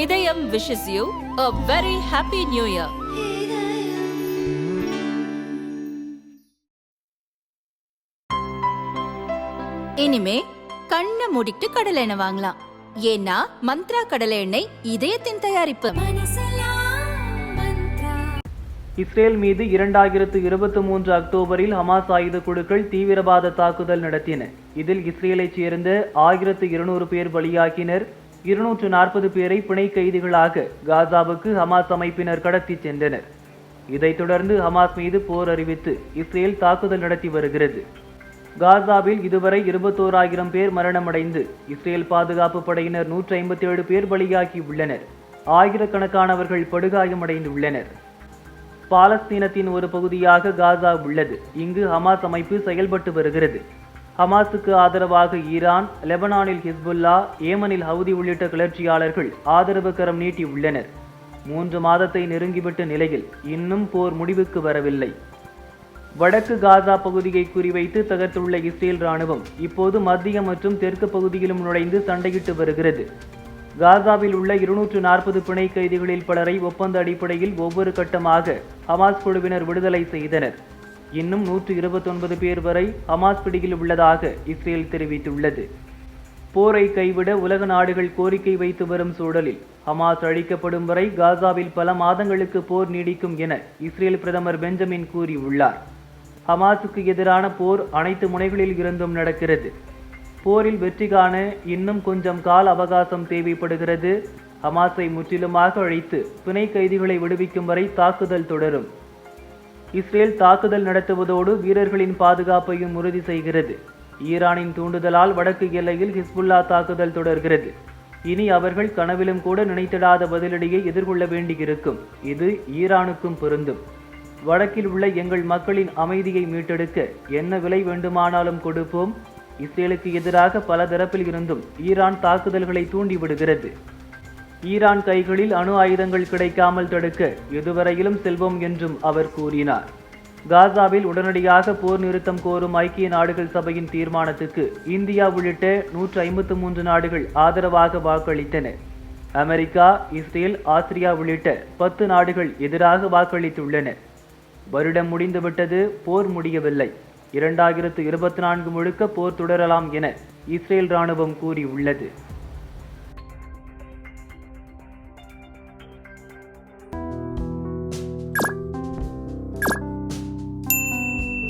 இதயம் wishes you a very happy new year. இனிமே கண்ணை மூடிட்டு கடலை எண்ணெய் வாங்கலாம். ஏன்னா மந்த்ரா கடலை எண்ணெய் இதயத்தின் தயாரிப்பு. இஸ்ரேல் மீது 2023 அக்டோபரில் ஹமாஸ் ஆயுத குழுக்கள் தீவிரவாத தாக்குதல் நடத்தின. இதில் இஸ்ரேலைச் சேர்ந்த 1200 பேர் பலியாகினர். 240 பேரை பிணை கைதிகளாக காசாவுக்கு ஹமாஸ் அமைப்பினர் கடத்தி சென்றனர். இதைத் தொடர்ந்து ஹமாஸ் மீது போர் அறிவித்து இஸ்ரேல் தாக்குதல் நடத்தி வருகிறது. காசாவில் இதுவரை 21,000 பேர் மரணமடைந்து இஸ்ரேல் பாதுகாப்பு படையினர் 157 பேர் பலியாகி உள்ளனர். ஆயிரக்கணக்கானவர்கள் படுகாயமடைந்துள்ளனர். பாலஸ்தீனத்தின் ஒரு பகுதியாக காசா உள்ளது. இங்கு ஹமாஸ் அமைப்பு செயல்பட்டு வருகிறது. ஹமாஸுக்கு ஆதரவாக ஈரான், லெபனானில் ஹிஸ்புல்லா, ஏமனில் ஹவுதி உள்ளிட்ட கிளர்ச்சியாளர்கள் ஆதரவு கரம் நீட்டி உள்ளனர். 3 மாதத்தை நெருங்கிவிட்ட நிலையில் இன்னும் போர் முடிவுக்கு வரவில்லை. வடக்கு காசா பகுதியை குறிவைத்து தகர்த்துள்ள இஸ்ரேல் ராணுவம் இப்போது மத்திய மற்றும் தெற்கு பகுதியிலும் நுழைந்து சண்டையிட்டு வருகிறது. காசாவில் உள்ள 240 பிணை கைதிகளில் பலரை ஒப்பந்த அடிப்படையில் ஒவ்வொரு கட்டமாக ஹமாஸ் குழுவினர் விடுதலை செய்தனர். இன்னும் 129 பேர் வரை ஹமாஸ் பிடியில் உள்ளதாக இஸ்ரேல் தெரிவித்துள்ளது. போரை கைவிட உலக நாடுகள் கோரிக்கை வைத்து வரும் சூழலில் ஹமாஸ் அழிக்கப்படும் வரை காசாவில் பல மாதங்களுக்கு போர் நீடிக்கும் என இஸ்ரேல் பிரதமர் பெஞ்சமின் கூறியுள்ளார். ஹமாஸுக்கு எதிரான போர் அனைத்து முனைகளில் இருந்தும் நடக்கிறது. போரில் வெற்றி காண இன்னும் கொஞ்சம் கால அவகாசம் தேவைப்படுகிறது. ஹமாஸை முற்றிலுமாக அழித்து பிணை கைதிகளை விடுவிக்கும் வரை தாக்குதல் தொடரும். இஸ்ரேல் தாக்குதல் நடத்துவதோடு வீரர்களின் பாதுகாப்பையும் உறுதி செய்கிறது. ஈரானின் தூண்டுதலால் வடக்கு எல்லையில் ஹிஸ்புல்லா தாக்குதல் தொடர்கிறது. இனி அவர்கள் கனவிலும் கூட நினைத்திடாத பதிலடியை எதிர்கொள்ள வேண்டியிருக்கும். இது ஈரானுக்கும் பொருந்தும். வடக்கில் உள்ள எங்கள் மக்களின் அமைதியை மீட்டெடுக்க என்ன விலை வேண்டுமானாலும் கொடுப்போம். இஸ்ரேலுக்கு எதிராக பல தரப்பில் இருந்தும் ஈரான் தாக்குதல்களை தூண்டிவிடுகிறது. ஈரான் கைகளில் அணு ஆயுதங்கள் கிடைக்காமல் தடுக்க எதுவரையிலும் செல்வோம் என்றும் அவர் கூறினார். காசாவில் உடனடியாக போர் நிறுத்தம் கோரும் ஐக்கிய நாடுகள் சபையின் தீர்மானத்துக்கு இந்தியா உள்ளிட்ட 153 நாடுகள் ஆதரவாக வாக்களித்தன. அமெரிக்கா, இஸ்ரேல், ஆஸ்திரியா உள்ளிட்ட 10 நாடுகள் எதிராக வாக்களித்துள்ளன. வருடம் முடிந்துவிட்டது, போர் முடியவில்லை. 2024 முழுக்க போர் தொடரலாம் என இஸ்ரேல் ராணுவம் கூறியுள்ளது.